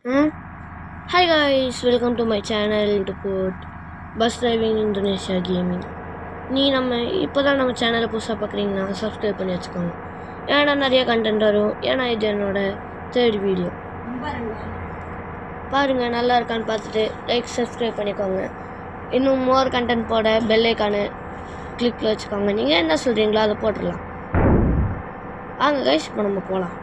Hmm? Hi guys, welcome to my channel to put Bus Driving Indonesia Gaming. இப்போ தான் நம்ம சேனலை புதுசாக பார்க்குறீங்கன்னா சப்ஸ்கிரைப் பண்ணி வச்சுக்கோங்க. ஏன்னா நிறைய கண்டென்ட் வரும். ஏன்னா இது என்னோட தேர்ட் வீடியோ. பாருங்கள் நல்லா இருக்கான்னு பார்த்துட்டு லைக் சப்ஸ்கிரைப் பண்ணிக்கோங்க. இன்னும் மோர் கண்டென்ட் போட பெல் ஐக்கானு கிளிக்கில் வச்சுக்கோங்க. நீங்கள் என்ன சொல்கிறீங்களோ அதை போட்டுடலாம். வாங்க கைஸ், இப்போ நம்ம போகலாம்.